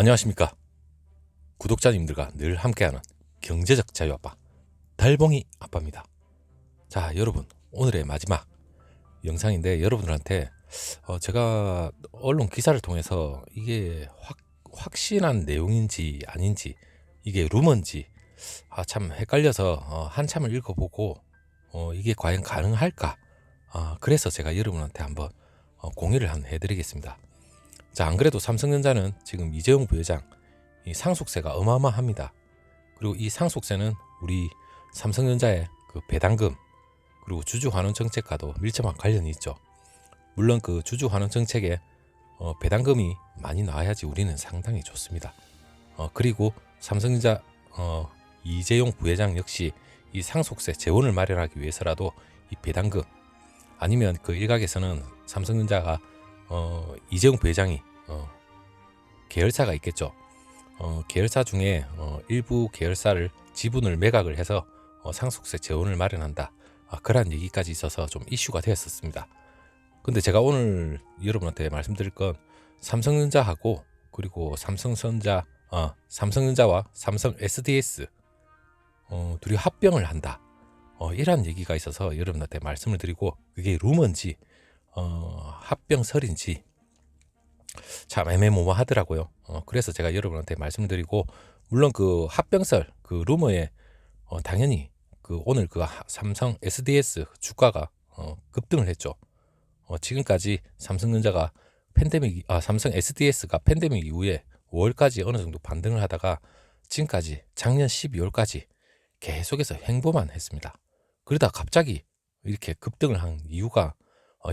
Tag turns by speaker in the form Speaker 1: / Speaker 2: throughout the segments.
Speaker 1: 안녕하십니까. 구독자님들과 늘 함께하는 경제적 자유아빠 달봉이 아빠입니다. 자, 여러분, 오늘의 마지막 영상인데 여러분들한테 제가 언론 기사를 통해서 이게 확신한 내용인지 아닌지, 이게 루머인지 참 헷갈려서 한참을 읽어보고 이게 과연 가능할까, 그래서 제가 여러분한테 한번 공유를 해드리겠습니다. 자, 안 그래도 삼성전자는 지금 이재용 부회장 이 상속세가 어마어마합니다. 그리고 이 상속세는 우리 삼성전자의 그 배당금 그리고 주주환원 정책과도 밀접한 관련이 있죠. 물론 그 주주환원 정책에 배당금이 많이 나와야지 우리는 상당히 좋습니다. 그리고 삼성전자 이재용 부회장 역시 이 상속세 재원을 마련하기 위해서라도 이 배당금, 아니면 그 일각에서는 삼성전자가 이재용 부회장이 계열사가 있겠죠. 계열사 중에 일부 계열사를 지분을 매각을 해서 상속세 재원을 마련한다, 그런 얘기까지 있어서 좀 이슈가 되었었습니다. 근데 제가 오늘 여러분한테 말씀드릴 건 삼성전자하고 그리고 삼성전자와 삼성 SDS 둘이 합병을 한다, 이런 얘기가 있어서 여러분한테 말씀을 드리고, 그게 루머인지 합병설인지 참 애매모호하더라고요. 그래서 제가 여러분한테 말씀드리고, 물론 그 합병설 그 루머에 당연히 그 오늘 그 삼성 SDS 주가가 급등을 했죠. 지금까지 삼성전자가 삼성 SDS가 팬데믹 이후에 5월까지 어느 정도 반등을 하다가 지금까지 작년 12월까지 계속해서 횡보만 했습니다. 그러다 갑자기 이렇게 급등을 한 이유가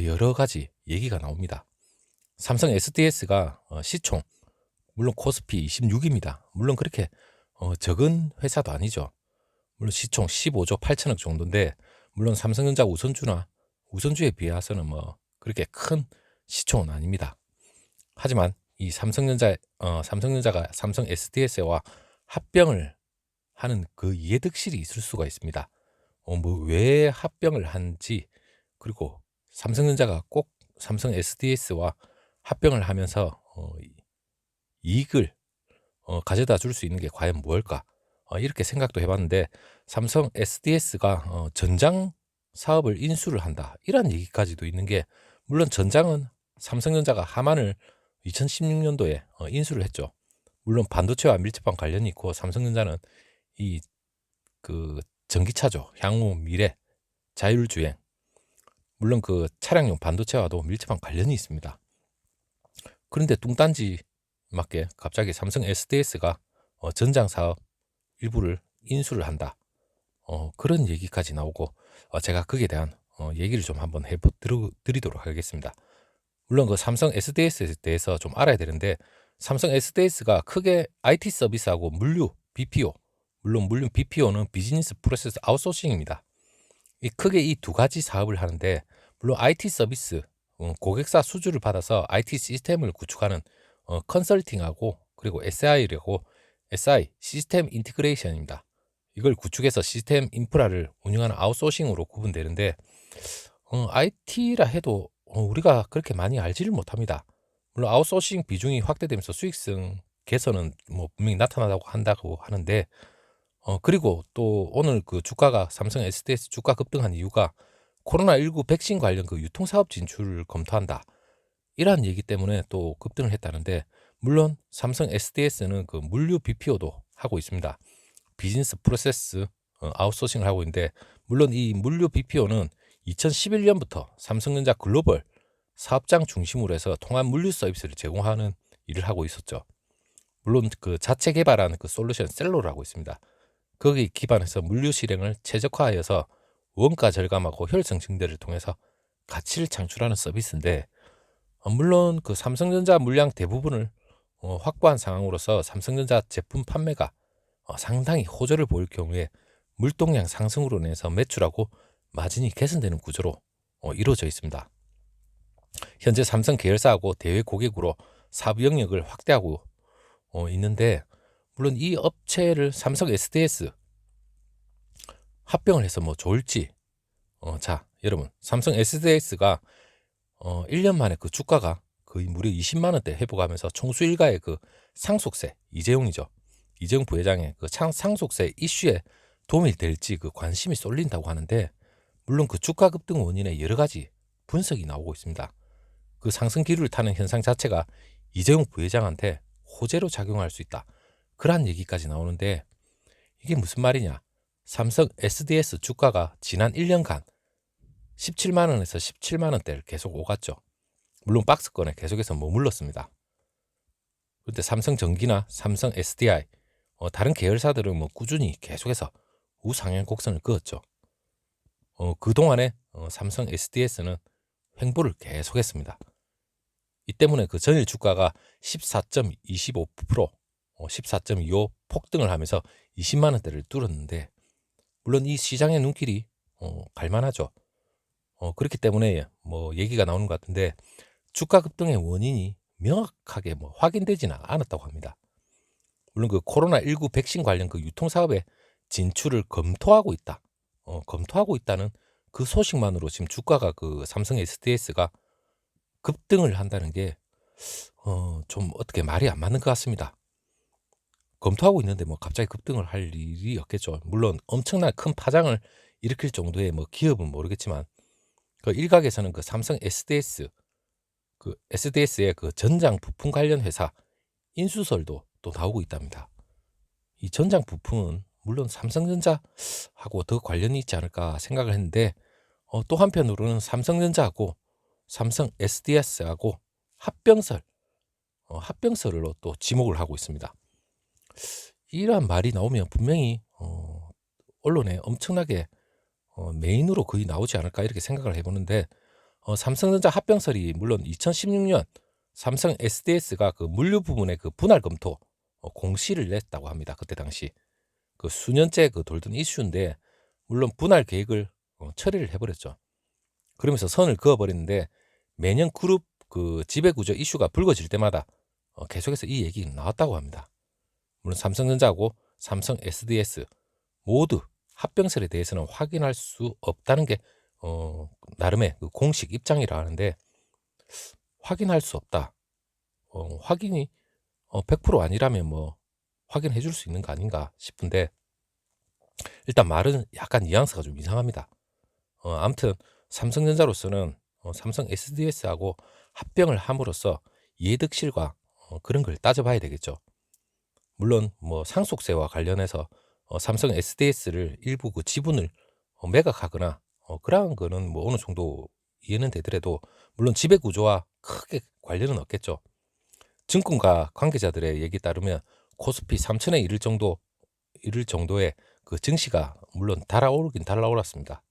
Speaker 1: 여러 가지 얘기가 나옵니다. 삼성 SDS가 시총, 물론 코스피 26입니다. 물론 그렇게 적은 회사도 아니죠. 물론 시총 15조 8천억 정도인데, 물론 삼성전자 우선주에 비해서는 뭐 그렇게 큰 시총은 아닙니다. 하지만 이 삼성전자가 삼성 SDS와 합병을 하는 그 이해득실이 있을 수가 있습니다. 뭐 왜 합병을 한지, 그리고 삼성전자가 꼭 삼성 SDS와 합병을 하면서 이익을 가져다 줄 수 있는 게 과연 무엇일까, 이렇게 생각도 해봤는데, 삼성 SDS가 전장 사업을 인수를 한다, 이런 얘기까지도 있는 게, 물론 전장은 삼성전자가 하만을 2016년도에 인수를 했죠. 물론 반도체와 밀접한 관련이 있고, 삼성전자는 이 그 전기차죠. 향후 미래 자율주행, 물론 그 차량용 반도체와도 밀접한 관련이 있습니다. 그런데 뚱딴지 맞게 갑자기 삼성 SDS가 전장 사업 일부를 인수를 한다, 그런 얘기까지 나오고, 제가 거기에 대한 얘기를 좀 한번 해드리도록 하겠습니다. 물론 그 삼성 SDS에 대해서 좀 알아야 되는데, 삼성 SDS가 크게 IT 서비스하고 물류 BPO, 물론 BPO는 비즈니스 프로세스 아웃소싱입니다. 크게 이 두 가지 사업을 하는데, 물론 IT 서비스, 고객사 수주를 받아서 IT 시스템을 구축하는 컨설팅하고, 그리고 SI 시스템 인티그레이션입니다. 이걸 구축해서 시스템 인프라를 운영하는 아웃소싱으로 구분되는데, IT라 해도 우리가 그렇게 많이 알지를 못합니다. 물론 아웃소싱 비중이 확대되면서 수익성 개선은 뭐 분명히 나타나다고 하는데, 그리고 또 오늘 그 주가가 삼성 SDS 주가 급등한 이유가 코로나19 백신 관련 그 유통사업 진출을 검토한다, 이러한 얘기 때문에 또 급등을 했다는데, 물론 삼성 SDS는 그 물류 BPO도 하고 있습니다. 비즈니스 프로세스 아웃소싱을 하고 있는데, 물론 이 물류 BPO는 2011년부터 삼성전자 글로벌 사업장 중심으로 해서 통합 물류 서비스를 제공하는 일을 하고 있었죠. 물론 그 자체 개발한 그 솔루션 셀로를 하고 있습니다. 거기 기반해서 물류 실행을 최적화하여서 원가 절감하고 효율성 증대를 통해서 가치를 창출하는 서비스인데, 물론 그 삼성전자 물량 대부분을 확보한 상황으로서 삼성전자 제품 판매가 상당히 호조를 보일 경우에 물동량 상승으로 인해서 매출하고 마진이 개선되는 구조로 이루어져 있습니다. 현재 삼성 계열사하고 대외 고객으로 사업 영역을 확대하고 있는데, 물론 이 업체를 삼성 SDS 합병을 해서 뭐 좋을지, 자 여러분, 삼성 SDS가 1년 만에 그 주가가 거의 무려 20만 원대 회복하면서 총수일가의 그 상속세 이재용이죠. 이재용 부회장의 그 상속세 이슈에 도움이 될지 그 관심이 쏠린다고 하는데, 물론 그 주가 급등 원인에 여러 가지 분석이 나오고 있습니다. 그 상승 기류를 타는 현상 자체가 이재용 부회장한테 호재로 작용할 수 있다, 그러한 얘기까지 나오는데, 이게 무슨 말이냐. 삼성 SDS 주가가 지난 1년간 17만 원에서 17만 원대를 계속 오갔죠. 물론 박스권에 계속해서 머물렀습니다. 그런데 삼성전기나 삼성 SDI, 다른 계열사들은 뭐 꾸준히 계속해서 우상향 곡선을 그었죠. 그동안에 삼성 SDS는 횡보를 계속했습니다. 이 때문에 그 전일 주가가 14.25%, 14.25 폭등을 하면서 20만 원대를 뚫었는데, 물론 이 시장의 눈길이 갈만하죠. 그렇기 때문에 뭐 얘기가 나오는 것 같은데, 주가 급등의 원인이 명확하게 뭐 확인되지는 않았다고 합니다. 물론 그 코로나19 백신 관련 그 유통 사업에 진출을 검토하고 있다. 검토하고 있다는 그 소식만으로 지금 주가가 그 삼성 SDS가 급등을 한다는 게 좀 어떻게 말이 안 맞는 것 같습니다. 검토하고 있는데 뭐 갑자기 급등을 할 일이 없겠죠. 물론 엄청난 큰 파장을 일으킬 정도의 뭐 기업은 모르겠지만, 그 일각에서는 그 삼성 SDS, 그 SDS의 그 전장 부품 관련 회사 인수설도 또 나오고 있답니다. 이 전장 부품은 물론 삼성전자하고 더 관련이 있지 않을까 생각을 했는데, 또 한편으로는 삼성전자하고 삼성 SDS하고 합병설로 또 지목을 하고 있습니다. 이러한 말이 나오면 분명히 언론에 엄청나게 메인으로 거의 나오지 않을까 이렇게 생각을 해보는데, 삼성전자 합병설이 물론 2016년 삼성 SDS가 그 물류 부분의 그 분할 검토 공시를 냈다고 합니다. 그때 당시 그 수년째 그 돌던 이슈인데, 물론 분할 계획을 처리를 해버렸죠. 그러면서 선을 그어버리는데, 매년 그룹 그 지배구조 이슈가 불거질 때마다 계속해서 이 얘기가 나왔다고 합니다. 물론 삼성전자하고 삼성 SDS 모두 합병설에 대해서는 확인할 수 없다는 게 나름의 그 공식 입장이라 하는데, 확인할 수 없다. 확인이 100% 아니라면 뭐 확인해 줄 수 있는 거 아닌가 싶은데, 일단 말은 약간 뉘앙스가 좀 이상합니다. 아무튼 삼성전자로서는 삼성 SDS하고 합병을 함으로써 이해득실과 그런 걸 따져봐야 되겠죠. 물론 뭐 상속세와 관련해서 삼성 SDS를 일부 그 지분을 매각하거나 그러한 거는 뭐 어느 정도 이해는 되더라도, 물론 지배 구조와 크게 관련은 없겠죠. 증권가 관계자들의 얘기 따르면 코스피 3천에 이를 정도의 그 증시가 물론 달아오르긴 달아올랐습니다.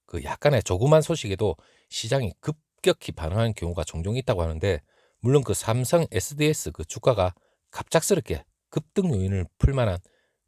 Speaker 1: 그 약간의 조그만 소식에도 시장이 급격히 반응하는 경우가 종종 있다고 하는데, 물론 그 삼성 SDS 그 주가가 갑작스럽게 급등 요인을 풀 만한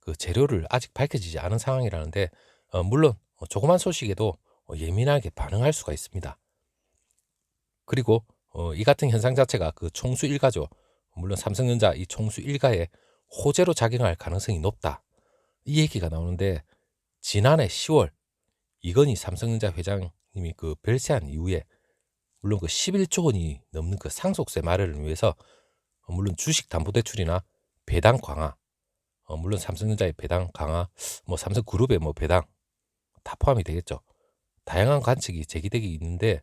Speaker 1: 그 재료를 아직 밝혀지지 않은 상황이라는데, 물론 조그만 소식에도 예민하게 반응할 수가 있습니다. 그리고 이 같은 현상 자체가 그 총수 일가죠. 물론 삼성전자 이 총수 일가에 호재로 작용할 가능성이 높다, 이 얘기가 나오는데, 지난해 10월 이건희 삼성전자 회장님이 그 별세한 이후에 물론 그 11조 원이 넘는 그 상속세 마련을 위해서 물론 주식 담보대출이나 배당 강화, 물론 삼성전자의 배당 강화, 뭐 삼성그룹의 뭐 배당 다 포함이 되겠죠. 다양한 관측이 제기되기 있는데,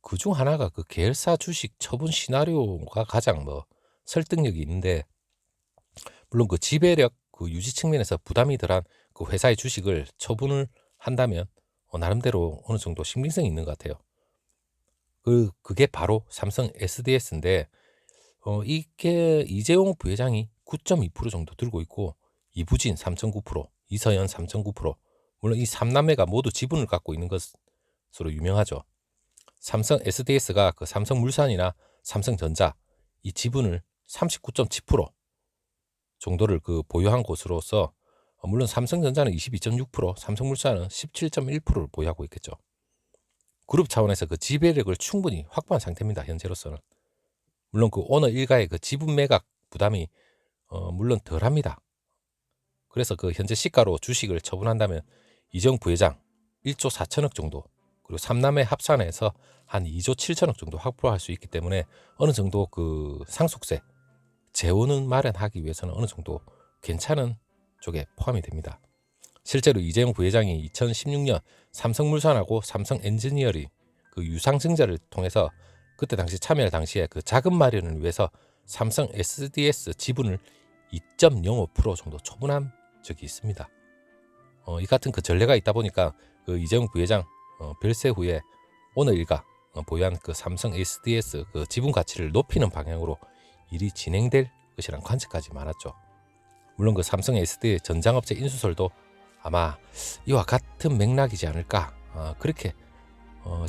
Speaker 1: 그중 하나가 그 계열사 주식 처분 시나리오가 가장 뭐 설득력이 있는데, 물론 그 지배력 그 유지 측면에서 부담이 덜한 그 회사의 주식을 처분을 한다면 나름대로 어느 정도 신빙성이 있는 것 같아요. 그게 바로 삼성 SDS인데, 이게 이재용 부회장이 9.2% 정도 들고 있고, 이부진 3.9%, 이서연 3.9%, 물론 이 3남매가 모두 지분을 갖고 있는 것으로 유명하죠. 삼성 SDS가 그 삼성물산이나 삼성전자 이 지분을 39.7% 정도를 그 보유한 곳으로서, 물론 삼성전자는 22.6%, 삼성물산은 17.1%를 보유하고 있겠죠. 그룹 차원에서 그 지배력을 충분히 확보한 상태입니다. 현재로서는. 물론 그 오너 일가의 그 지분 매각 부담이 물론 덜합니다. 그래서 그 현재 시가로 주식을 처분한다면 이재용 부회장 1조 4천억 정도, 그리고 삼남매 합산해서 한 2조 7천억 정도 확보할 수 있기 때문에 어느 정도 그 상속세 재원을 마련하기 위해서는 어느 정도 괜찮은 쪽에 포함이 됩니다. 실제로 이재용 부회장이 2016년 삼성물산하고 삼성엔지니어링 그 유상증자를 통해서 그때 당시 참여할 당시에 그 자금 마련을 위해서 삼성 SDS 지분을 2.05% 정도 처분한 적이 있습니다. 이 같은 그 전례가 있다 보니까 그 이재용 부회장 별세 후에 오늘 일가 보유한 그 삼성 SDS 그 지분 가치를 높이는 방향으로 일이 진행될 것이란 관측까지 많았죠. 물론 그 삼성 SD 전장업체 인수설도 아마 이와 같은 맥락이지 않을까 그렇게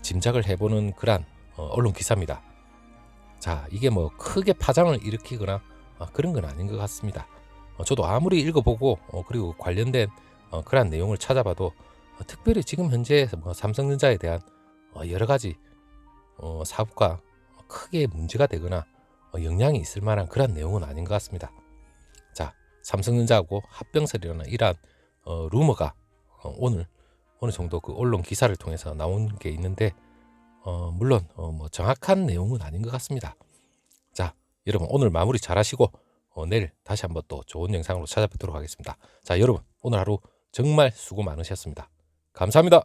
Speaker 1: 짐작을 해보는 그런 언론 기사입니다. 자, 이게 뭐 크게 파장을 일으키거나 그런 건 아닌 것 같습니다. 저도 아무리 읽어보고 그리고 관련된 그런 내용을 찾아봐도 특별히 지금 현재 뭐 삼성전자에 대한 여러 가지 사업과 크게 문제가 되거나 영향이 있을 만한 그런 내용은 아닌 것 같습니다. 자, 삼성전자하고 합병설이라는 이러한 루머가 오늘 어느 정도 그 언론 기사를 통해서 나온 게 있는데 물론 뭐 정확한 내용은 아닌 것 같습니다. 자, 여러분 오늘 마무리 잘 하시고 내일 다시 한번 또 좋은 영상으로 찾아뵙도록 하겠습니다. 자, 여러분 오늘 하루 정말 수고 많으셨습니다. 감사합니다.